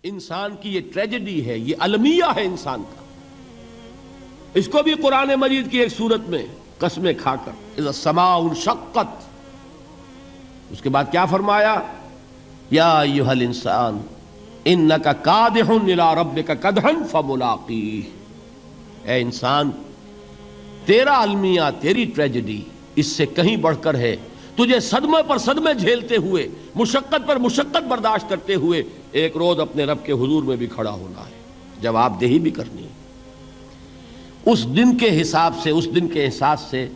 انسان کی یہ ٹریجڈی ہے، یہ المیہ ہے انسان کا. اس کو بھی قرآن مجید کی ایک سورت میں قسمیں کھا کر اذا السماء انشقت، اس کے بعد کیا فرمایا؟ یا ایھا الانسان انک کادح الی ربک کدحا فملاقیہ. اے انسان، تیرا المیہ، تیری ٹریجڈی اس سے کہیں بڑھ کر ہے. تجھے صدمے پر صدمے جھیلتے ہوئے، مشقت پر مشقت برداشت کرتے ہوئے ایک روز اپنے رب کے حضور میں بھی کھڑا ہونا ہے، جواب دہی بھی کرنی ہے. اس دن کے حساب سے، اس دن کے احساس سے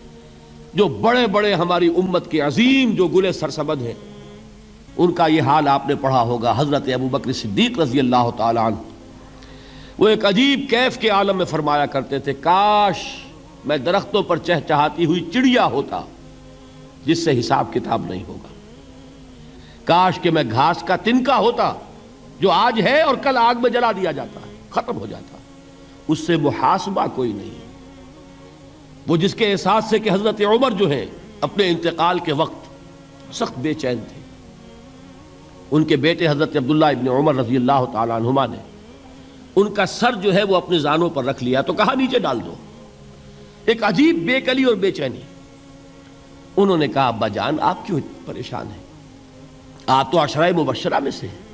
جو بڑے بڑے ہماری امت کے عظیم جو گلے سرسبد ہیں، ان کا یہ حال آپ نے پڑھا ہوگا. حضرت ابوبکر صدیق رضی اللہ تعالی عنہ وہ ایک عجیب کیف کے عالم میں فرمایا کرتے تھے، کاش میں درختوں پر چہچہاتی ہوئی چڑیا ہوتا جس سے حساب کتاب نہیں ہوگا. کاش کہ میں گھاس کا تنکا ہوتا جو آج ہے اور کل آگ میں جلا دیا جاتا ہے، ختم ہو جاتا، اس سے محاسبہ کوئی نہیں. وہ جس کے احساس سے کہ حضرت عمر جو ہیں اپنے انتقال کے وقت سخت بے چین تھے. ان کے بیٹے حضرت عبداللہ ابن عمر رضی اللہ تعالی عنہما نے ان کا سر جو ہے وہ اپنے زانوں پر رکھ لیا تو کہا نیچے ڈال دو. ایک عجیب بے کلی اور بے چینی. انہوں نے کہا ابا جان آپ کیوں پریشان ہیں؟ آپ تو عشرہ مبشرہ میں سے ہیں،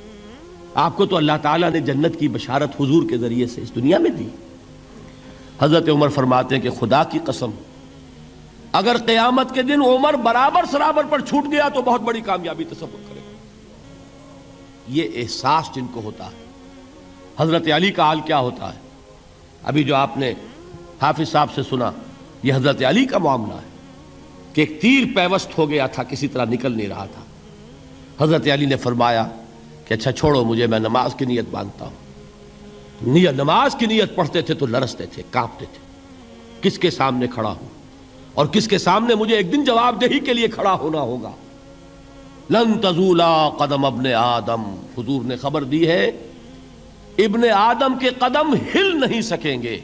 آپ کو تو اللہ تعالیٰ نے جنت کی بشارت حضور کے ذریعے سے اس دنیا میں دی. حضرت عمر فرماتے ہیں کہ خدا کی قسم اگر قیامت کے دن عمر برابر سرابر پر چھوٹ گیا تو بہت بڑی کامیابی تصور کرے. یہ احساس جن کو ہوتا ہے. حضرت علی کا حال کیا ہوتا ہے؟ ابھی جو آپ نے حافظ صاحب سے سنا، یہ حضرت علی کا معاملہ ہے کہ ایک تیر پیوست ہو گیا تھا، کسی طرح نکل نہیں رہا تھا. حضرت علی نے فرمایا کہ اچھا چھوڑو مجھے، میں نماز کی نیت باندھتا ہوں. نماز کی نیت پڑھتے تھے تو لرزتے تھے، کانپتے تھے. کس کے سامنے کھڑا ہوں اور کس کے سامنے مجھے ایک دن جواب دہی کے لیے کھڑا ہونا ہوگا. لن تزولا قدم ابن آدم، حضور نے خبر دی ہے ابن آدم کے قدم ہل نہیں سکیں گے.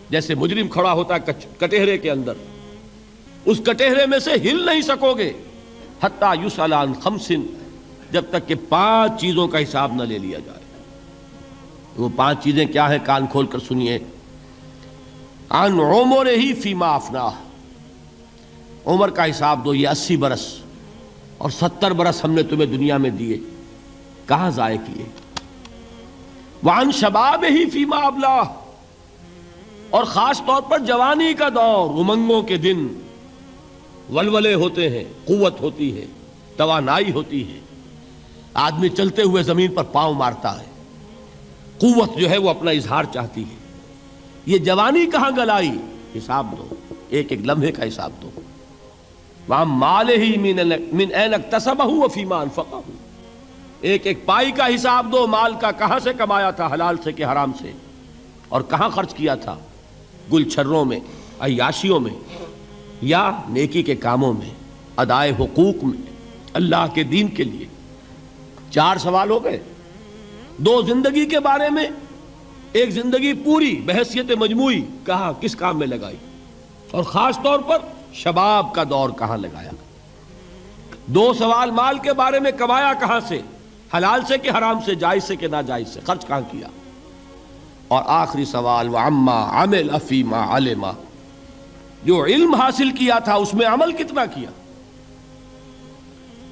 جیسے مجرم کھڑا ہوتا ہے کٹہرے کے اندر، اس کٹہرے میں سے ہل نہیں سکو گے حتی یسأل عن خمس، جب تک کہ 5 چیزوں کا حساب نہ لے لیا جائے. وہ 5 چیزیں کیا ہیں؟ کان کھول کر سنیے. عن عمرہ فیما افناہ، عمر کا حساب دو. یہ 80 برس اور 70 برس ہم نے تمہیں دنیا میں دیے، کہاں ضائع کیے. وعن شبابہ فیما ابلاہ، اور خاص طور پر جوانی کا دور، امنگوں کے دن، ولولے ہوتے ہیں، قوت ہوتی ہے، توانائی ہوتی ہے، آدمی چلتے ہوئے زمین پر پاؤں مارتا ہے، قوت جو ہے وہ اپنا اظہار چاہتی ہے. یہ جوانی کہاں گلائی؟ حساب دو، ایک ایک لمحے کا حساب دو. وَعَن مَالِهِ مِنْ أَيْنَ اكْتَسَبَهُ وَفِيمَا أَنْفَقَهُ، ایک ایک پائی کا حساب دو. مال کا کہاں سے کمایا تھا، حلال سے کہ حرام سے، اور کہاں خرچ کیا تھا، گل چھروں میں، عیاشیوں میں، یا نیکی کے کاموں میں، ادائے حقوق میں، اللہ کے دین کے لیے. 4 سوال ہو گئے. 2 زندگی کے بارے میں، ایک زندگی پوری بحیثیت مجموعی کہاں کس کام میں لگائی، اور خاص طور پر شباب کا دور کہاں لگایا. 2 سوال مال کے بارے میں، کمایا کہاں سے، حلال سے کہ حرام سے، جائز سے کہ ناجائز سے، خرچ کہاں کیا. اور آخری سوال وَعَمَّا عَمِلَ فِيمَا عَلِمَ، جو علم حاصل کیا تھا اس میں عمل کتنا کیا.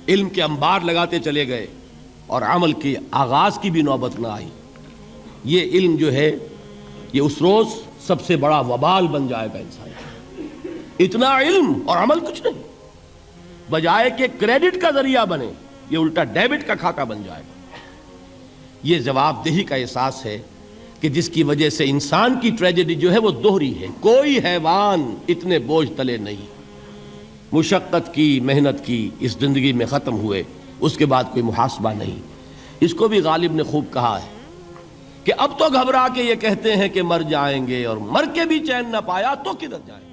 علم کے انبار لگاتے چلے گئے اور عمل کے آغاز کی بھی نوبت نہ آئی. یہ علم جو ہے یہ اس روز سب سے بڑا وبال بن جائے گا انسان. اتنا علم اور عمل کچھ نہیں، بجائے کہ کریڈٹ کا ذریعہ بنے یہ الٹا ڈیبٹ کا کھاتا بن جائے گا. یہ جواب دہی کا احساس ہے کہ جس کی وجہ سے انسان کی ٹریجڈی جو ہے وہ دوہری ہے. کوئی حیوان اتنے بوجھ تلے نہیں، مشقت کی، محنت کی، اس زندگی میں ختم ہوئے، اس کے بعد کوئی محاسبہ نہیں. اس کو بھی غالب نے خوب کہا ہے کہ اب تو گھبرا کے یہ کہتے ہیں کہ مر جائیں گے، اور مر کے بھی چین نہ پایا تو کدھر جائیں گے.